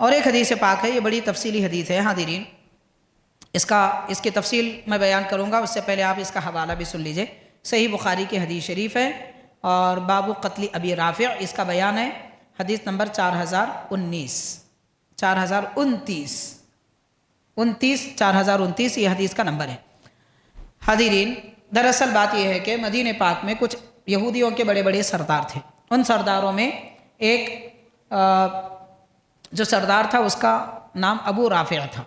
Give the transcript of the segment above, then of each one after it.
اور ایک حدیث پاک ہے، یہ بڑی تفصیلی حدیث ہے حاضرین، اس کی تفصیل میں بیان کروں گا، اس سے پہلے آپ اس کا حوالہ بھی سن لیجئے۔ صحیح بخاری کی حدیث شریف ہے اور باب قتل ابی رافع اس کا بیان ہے، حدیث نمبر 4029 یہ حدیث کا نمبر ہے۔ حاضرین، دراصل بات یہ ہے کہ مدینہ پاک میں کچھ یہودیوں کے بڑے بڑے سردار تھے۔ ان سرداروں میں ایک جو سردار تھا اس کا نام ابو رافع تھا۔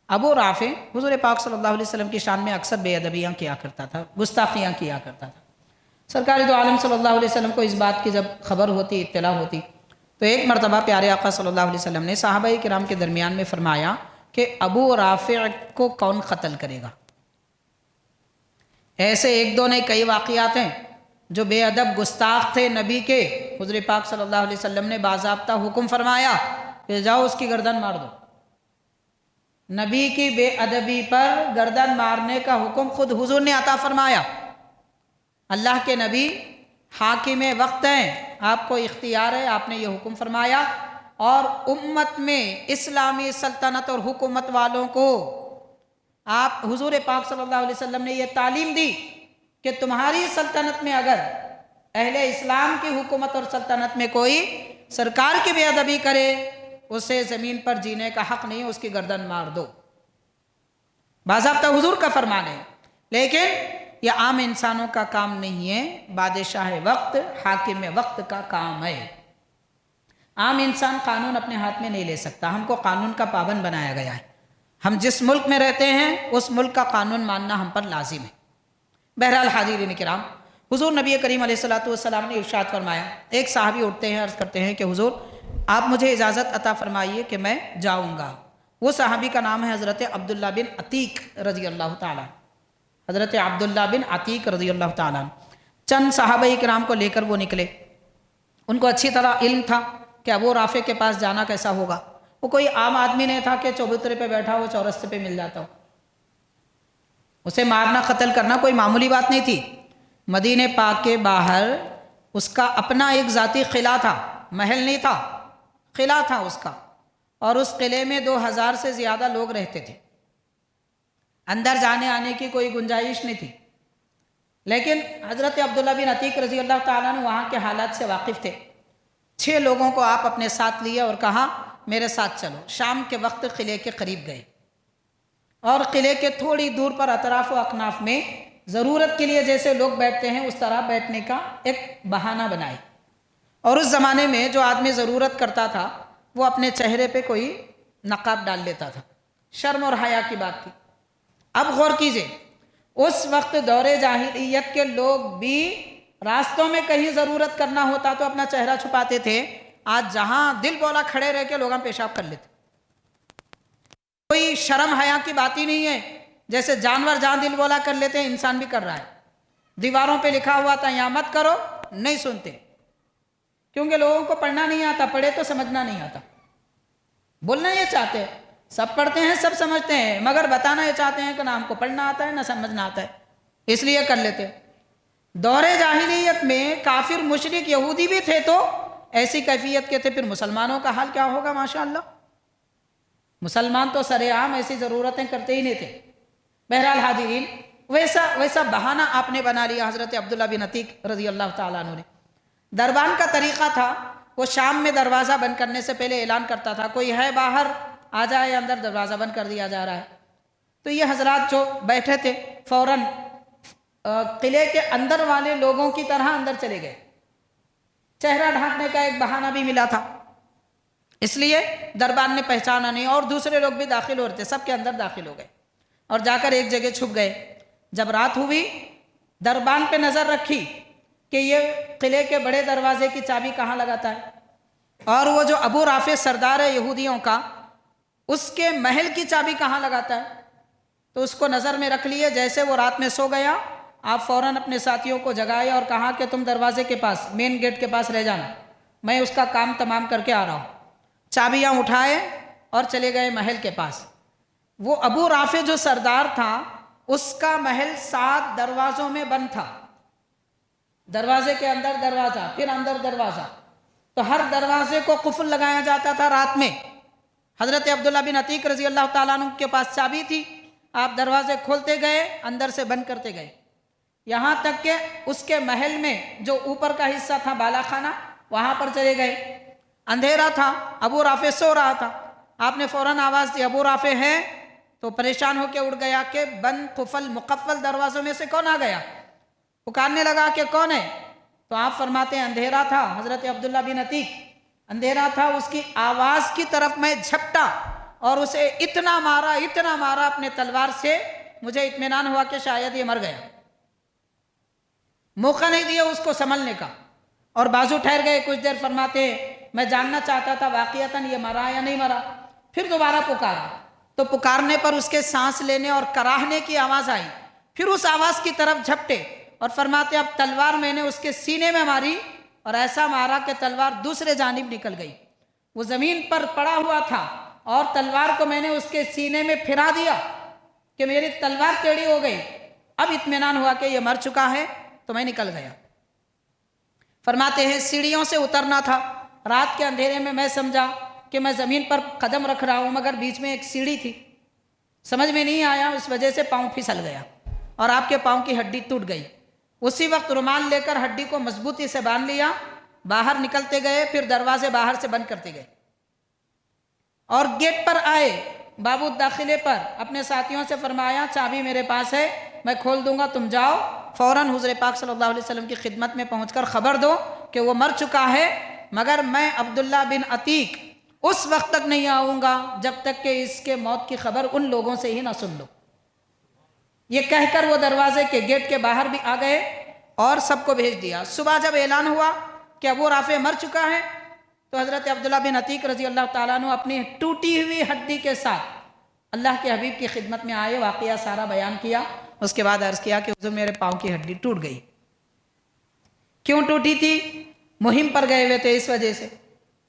ابو رافع حضور پاک صلی اللہ علیہ وسلم کی شان میں اکثر بے ادبیاں کیا کرتا تھا، گستاخیاں کیا کرتا تھا۔ سرکار دو عالم صلی اللہ علیہ وسلم کو اس بات کی جب خبر ہوتی، اطلاع ہوتی، تو ایک مرتبہ پیارے آقا صلی اللہ علیہ وسلم نے صحابہ کرام کے درمیان میں فرمایا کہ ابو رافع کو کون قتل کرے گا؟ ایسے ایک دو نہیں کئی واقعات ہیں جو بے ادب گستاخ تھے نبی کے۔ حضور پاک صلی اللہ علیہ وسلم نے باضابطہ حکم فرمایا کہ جاؤ اس کی گردن مار دو۔ نبی کی بے ادبی پر گردن مارنے کا حکم خود حضور نے عطا فرمایا۔ اللہ کے نبی حاکم وقت ہیں، آپ کو اختیار ہے، آپ نے یہ حکم فرمایا، اور امت میں اسلامی سلطنت اور حکومت والوں کو آپ حضور پاک صلی اللہ علیہ وسلم نے یہ تعلیم دی کہ تمہاری سلطنت میں اگر اہل اسلام کی حکومت اور سلطنت میں کوئی سرکار کی بے ادبی کرے، اسے زمین پر جینے کا حق نہیں، اس کی گردن مار دو۔ باضابطہ حضور کا فرمان ہے، لیکن یہ عام انسانوں کا کام نہیں ہے، بادشاہ وقت، حاکم وقت کا کام ہے۔ عام انسان قانون اپنے ہاتھ میں نہیں لے سکتا، ہم کو قانون کا پابند بنایا گیا ہے۔ ہم جس ملک میں رہتے ہیں اس ملک کا قانون ماننا ہم پر لازم ہے۔ بہرحال حاضرین کرام، حضور نبی کریم علیہ السلام نے ارشاد فرمایا، ایک صحابی اٹھتے ہیں، عرض کرتے ہیں کہ حضور آپ مجھے اجازت عطا فرمائیے کہ میں جاؤں گا۔ وہ صحابی کا نام ہے حضرت عبداللہ بن عتیق رضی اللہ تعالیٰ، حضرت عبداللہ بن عتیق رضی اللہ تعالیٰ۔ چند صحابہ کرام کو لے کر وہ نکلے۔ ان کو اچھی طرح علم تھا کہ ابو رافع کے پاس جانا کیسا ہوگا۔ وہ کوئی عام آدمی نہیں تھا کہ چبوترے پہ بیٹھا ہو چورستے پہ مل جاتا ہو۔ اسے مارنا قتل کرنا کوئی معمولی بات نہیں تھی۔ مدینہ پاک کے باہر اس کا اپنا ایک ذاتی قلعہ تھا، محل نہیں تھا، قلعہ تھا اس کا، اور اس قلعے میں 2000 سے زیادہ لوگ رہتے تھے۔ اندر جانے آنے کی کوئی گنجائش نہیں تھی، لیکن حضرت عبداللہ بن عتیق رضی اللہ تعالیٰ عنہ وہاں کے حالات سے واقف تھے۔ 6 لوگوں کو آپ اپنے ساتھ لیے اور کہا میرے ساتھ چلو۔ شام کے وقت قلعے کے قریب گئے اور قلعے کے تھوڑی دور پر اطراف و اکناف میں ضرورت کے لیے جیسے لوگ بیٹھتے ہیں اس طرح بیٹھنے کا ایک بہانہ بنائے۔ اور اس زمانے میں جو آدمی ضرورت کرتا تھا وہ اپنے چہرے پہ کوئی نقاب ڈال لیتا تھا، شرم اور حیا کی بات تھی۔ اب غور کیجئے، اس وقت دور جاہلیت کے لوگ بھی راستوں میں کہیں ضرورت کرنا ہوتا تو اپنا چہرہ چھپاتے تھے۔ آج جہاں دل بولا کھڑے رہ کے لوگاں پیشاب کر لیتے، کوئی شرم حیا کی بات ہی نہیں ہے۔ جیسے جانور جہاں دل بولا کر لیتے ہیں، انسان بھی کر رہا ہے۔ دیواروں پہ لکھا ہوا تھا یہاں مت کرو، نہیں سنتے، کیونکہ لوگوں کو پڑھنا نہیں آتا، پڑھے تو سمجھنا نہیں آتا۔ بولنا یہ چاہتے ہیں، سب پڑھتے ہیں سب سمجھتے ہیں، مگر بتانا یہ چاہتے ہیں کہ نہ ہم کو پڑھنا آتا ہے نہ سمجھنا آتا ہے، اس لیے کر لیتے۔ دور جاہلیت میں کافر مشرک یہودی بھی تھے تو ایسی کیفیت کے تھے، پھر مسلمانوں کا حال کیا ہوگا؟ ماشاءاللہ، مسلمان تو سر عام ایسی ضرورتیں کرتے ہی نہیں تھے۔ بہرحال حاضرین، ویسا بہانہ آپ نے بنا لیا حضرت عبداللہ بن عتیق رضی اللہ تعالیٰ عنہ نے۔ دربان کا طریقہ تھا، وہ شام میں دروازہ بند کرنے سے پہلے اعلان کرتا تھا کوئی ہے باہر آ جائے، اندر دروازہ بند کر دیا جا رہا ہے۔ تو یہ حضرات جو بیٹھے تھے فوراً قلعے کے اندر والے لوگوں کی طرح اندر چلے گئے۔ چہرہ ڈھانپنے کا ایک بہانہ بھی ملا تھا، اس لیے دربان نے پہچانا نہیں، اور دوسرے لوگ بھی داخل ہو رہے تھے، سب کے اندر داخل ہو گئے اور جا کر ایک جگہ چھپ گئے۔ جب رات ہوئی، دربان پہ نظر رکھی کہ یہ قلعے کے بڑے دروازے کی چابی کہاں لگاتا ہے، اور وہ جو ابو رافع سردار ہے یہودیوں کا، اس کے محل کی چابی کہاں لگاتا ہے۔ تو اس کو نظر میں رکھ لیے۔ جیسے وہ رات میں سو گیا، آپ فوراً اپنے ساتھیوں کو جگائے اور کہا کہ تم دروازے کے پاس، مین گیٹ کے پاس رہ جانا، میں اس کا کام تمام کر کے آ رہا ہوں۔ چابیاں اٹھائے اور چلے گئے محل کے پاس۔ وہ ابو رافع جو سردار تھا، اس کا محل 7 دروازوں میں بند تھا، دروازے کے اندر دروازہ، پھر اندر دروازہ، تو ہر دروازے کو قفل لگایا جاتا تھا رات میں۔ حضرت عبداللہ بن عتیق رضی اللہ تعالیٰ عنہ کے پاس چابی تھی، آپ دروازے کھولتے گئے، اندر سے بند کرتے گئے، یہاں تک کہ اس کے محل میں جو اوپر کا حصہ تھا بالا خانہ، وہاں پر چلے گئے۔ اندھیرا تھا، ابو رافع سو رہا تھا، آپ نے فوراً آواز دی ابو رافع ہے، تو پریشان ہو کے اٹھ گیا کہ بند قفل مقفل دروازوں میں سے کون آ گیا؟ پکارنے لگا کہ کون ہے؟ تو آپ فرماتے ہیں اندھیرا تھا حضرت عبداللہ بن عتیق، اندھیرا تھا، اس کی آواز کی طرف میں جھپٹا اور اسے اتنا مارا اپنے تلوار سے، مجھے اطمینان ہوا کہ شاید یہ مر گیا، موقع نہیں دیا اس کو سنبھلنے کا، اور بازو ٹھہر گئے کچھ دیر۔ فرماتے ہیں میں جاننا چاہتا تھا واقعتاً یہ مرا یا نہیں مرا، پھر دوبارہ پکارا تو پکارنے پر اس کے سانس لینے اور کراہنے کی آواز آئی، پھر اس آواز کی طرف جھپٹے اور فرماتے اب تلوار میں نے اس کے سینے میں ماری اور ایسا مارا کہ تلوار دوسرے جانب نکل گئی، وہ زمین پر پڑا ہوا تھا اور تلوار کو میں نے اس کے سینے میں پھرا دیا کہ میری تلوار ٹیڑھی ہو گئی، اب اطمینان ہوا کہ یہ مر چکا ہے تو میں نکل گیا۔ فرماتے ہیں سیڑھیوں سے اترنا تھا، رات کے اندھیرے میں میں سمجھا کہ میں زمین پر قدم رکھ رہا ہوں، مگر بیچ میں ایک سیڑھی تھی، سمجھ میں نہیں آیا، اس وجہ سے پاؤں پھسل گیا اور آپ کے پاؤں کی ہڈی ٹوٹ گئی۔ اسی وقت رومال لے کر ہڈی کو مضبوطی سے باندھ لیا، باہر نکلتے گئے، پھر دروازے باہر سے بند کرتے گئے اور گیٹ پر آئے، بابو داخلے پر اپنے ساتھیوں سے فرمایا چابی میرے پاس ہے، میں کھول دوں گا، تم جاؤ فوراً حضور پاک صلی اللہ علیہ وسلم کی خدمت میں پہنچ کر خبر دو کہ وہ مر چکا ہے، مگر میں عبداللہ بن عتیق اس وقت تک نہیں آؤں گا جب تک کہ اس کے موت کی خبر ان لوگوں سے ہی نہ سن لو۔ یہ کہہ کر وہ دروازے کے گیٹ کے باہر بھی آ گئے اور سب کو بھیج دیا۔ صبح جب اعلان ہوا کہ ابو رافع مر چکا ہے تو حضرت عبداللہ بن عتیق رضی اللہ تعالیٰ عنہ اپنی ٹوٹی ہوئی ہڈی کے ساتھ اللہ کے حبیب کی خدمت میں آئے، واقعہ سارا بیان کیا، اس کے بعد عرض کیا کہ حضور میرے پاؤں کی ہڈی ٹوٹ گئی۔ کیوں ٹوٹی تھی؟ مہم پر گئے ہوئے تھے اس وجہ سے۔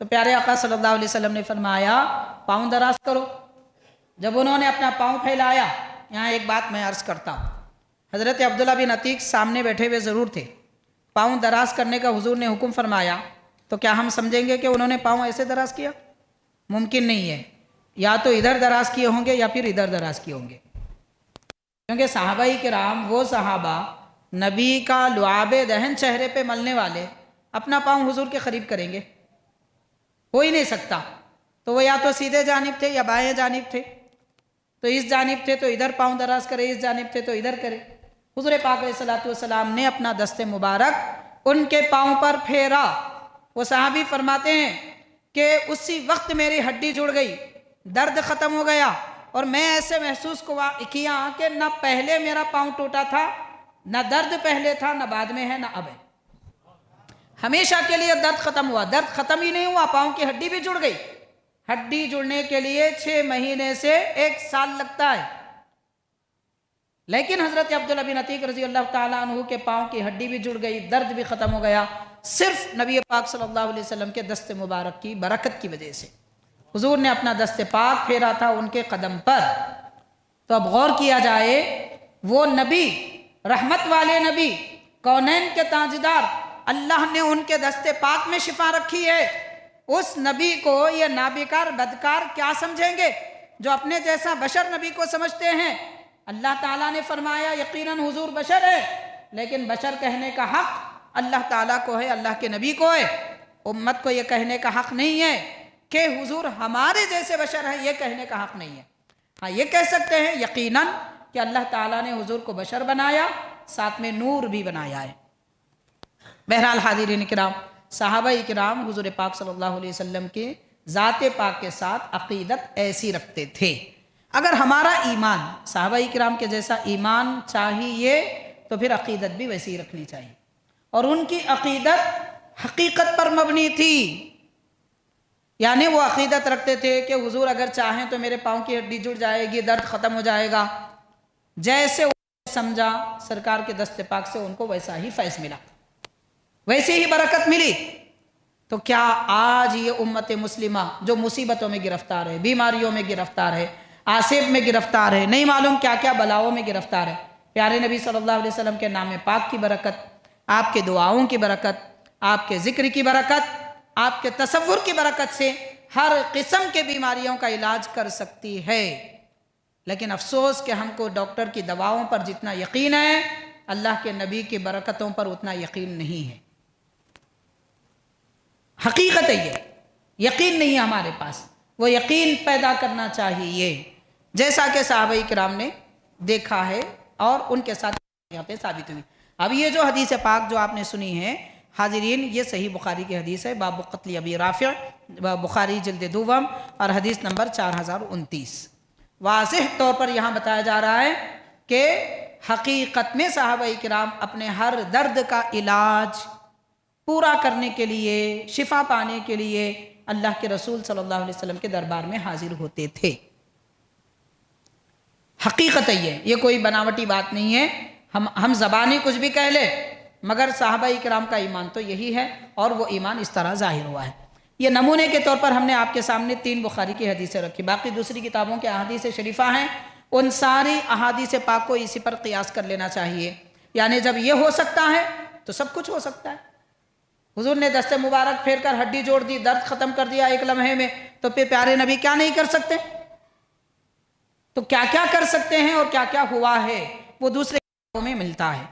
تو پیارے آقا صلی اللہ علیہ وسلم نے فرمایا پاؤں دراز کرو۔ جب انہوں نے اپنا پاؤں پھیلایا، یہاں ایک بات میں عرض کرتا ہوں، حضرت عبداللہ بن عتیق سامنے بیٹھے ہوئے ضرور تھے، پاؤں دراز کرنے کا حضور نے حکم فرمایا تو کیا ہم سمجھیں گے کہ انہوں نے پاؤں ایسے دراز کیا؟ ممکن نہیں ہے، یا تو ادھر دراز کیے ہوں گے یا پھر ادھر دراز کیے ہوں گے، کیونکہ صحابہ کرام وہ صحابہ نبی کا لعاب دہن چہرے پہ ملنے والے اپنا پاؤں حضور کے قریب کریں گے؟ ہو ہی نہیں سکتا۔ تو وہ یا تو سیدھے جانب تھے یا بائیں جانب تھے، تو اس جانب تھے تو ادھر پاؤں دراز کرے، اس جانب تھے تو ادھر کرے۔ حضور پاک علیہ الصلوۃ والسلام نے اپنا دست مبارک ان کے پاؤں پر پھیرا۔ وہ صحابی فرماتے ہیں کہ اسی وقت میری ہڈی جڑ گئی، درد ختم ہو گیا اور میں ایسے محسوس کیا کہ نہ پہلے میرا پاؤں ٹوٹا تھا، نہ درد پہلے تھا، نہ بعد میں ہے، نہ اب ہے، ہمیشہ کے لیے درد ختم ہوا۔ درد ختم ہی نہیں ہوا، پاؤں کی ہڈی بھی جڑ گئی۔ ہڈی جڑنے کے لیے 6 مہینے سے 1 سال لگتا ہے، لیکن حضرت عبداللہ بن عتیق رضی اللہ تعالیٰ عنہ کے پاؤں کی ہڈی بھی جڑ گئی، درد بھی ختم ہو گیا، صرف نبی پاک صلی اللہ علیہ وسلم کے دست مبارک کی برکت کی وجہ سے۔ حضور نے اپنا دست پاک پھیرا تھا ان کے قدم پر۔ تو اب غور کیا جائے، وہ نبی، رحمت والے نبی، کونین کے تاجدار، اللہ نے ان کے دست پاک میں شفا رکھی ہے، اس نبی کو یہ نابکار بدکار کیا سمجھیں گے جو اپنے جیسا بشر نبی کو سمجھتے ہیں؟ اللہ تعالیٰ نے فرمایا یقیناً حضور بشر ہے، لیکن بشر کہنے کا حق اللہ تعالیٰ کو ہے، اللہ کے نبی کو ہے۔ امت کو یہ کہنے کا حق نہیں ہے کہ حضور ہمارے جیسے بشر ہیں، یہ کہنے کا حق نہیں ہے۔ ہاں یہ کہہ سکتے ہیں یقیناً کہ اللہ تعالیٰ نے حضور کو بشر بنایا، ساتھ میں نور بھی بنایا ہے۔ بہرحال حاضرین کرام، صحابہ کرام حضور پاک صلی اللہ علیہ وسلم کے ذات پاک کے ساتھ عقیدت ایسی رکھتے تھے۔ اگر ہمارا ایمان صحابہ کرام کے جیسا ایمان چاہیے تو پھر عقیدت بھی ویسی رکھنی چاہیے، اور ان کی عقیدت حقیقت پر مبنی تھی، یعنی وہ عقیدت رکھتے تھے کہ حضور اگر چاہیں تو میرے پاؤں کی ہڈی جڑ جائے گی، درد ختم ہو جائے گا، جیسے انہوں نے سمجھا سرکار کے دست پاک سے ان کو ویسا ہی فیض ملا، ویسے ہی برکت ملی۔ تو کیا آج یہ امت مسلمہ جو مصیبتوں میں گرفتار ہے، بیماریوں میں گرفتار ہے، آصیب میں گرفتار ہے، نہیں معلوم کیا کیا بلاؤں میں گرفتار ہے، پیارے نبی صلی اللہ علیہ وسلم کے نام پاک کی برکت، آپ کے دعاؤں کی برکت، آپ کے ذکر کی برکت، آپ کے تصور کی برکت سے ہر قسم کے بیماریوں کا علاج کر سکتی ہے، لیکن افسوس کہ ہم کو ڈاکٹر کی دواؤں پر جتنا یقین ہے اللہ کے نبی کی برکتوں پر اتنا یقین نہیں ہے۔ حقیقت ہے، یہ یقین نہیں ہے ہمارے پاس، وہ یقین پیدا کرنا چاہیے جیسا کہ صحابہ کرام نے دیکھا ہے اور ان کے ساتھ یہاں پہ ثابت ہوئی۔ اب یہ جو حدیث پاک جو آپ نے سنی ہے حاضرین، یہ صحیح بخاری کی حدیث ہے، باب قتل ابی رافع، بخاری جلد دوم اور حدیث نمبر 4029۔ واضح طور پر یہاں بتایا جا رہا ہے کہ حقیقت میں صحابہ کرام اپنے ہر درد کا علاج پورا کرنے کے لیے، شفا پانے کے لیے اللہ کے رسول صلی اللہ علیہ وسلم کے دربار میں حاضر ہوتے تھے۔ حقیقت ہے، یہ کوئی بناوٹی بات نہیں ہے، ہم زبانی کچھ بھی کہہ لیں مگر صحابہ کرام کا ایمان تو یہی ہے اور وہ ایمان اس طرح ظاہر ہوا ہے۔ یہ نمونے کے طور پر ہم نے آپ کے سامنے 3 بخاری کی حدیثیں رکھی، باقی دوسری کتابوں کے احادیث شریفہ ہیں، ان ساری احادیث پاک کو اسی پر قیاس کر لینا چاہیے، یعنی جب یہ ہو سکتا ہے تو سب کچھ ہو سکتا ہے۔ حضور نے دست مبارک پھیر کر ہڈی جوڑ دی، درد ختم کر دیا ایک لمحے میں، تو پھر پیارے نبی کیا نہیں کر سکتے؟ تو کیا کیا کر سکتے ہیں اور کیا کیا ہوا ہے وہ دوسرے کتابوں میں ملتا ہے۔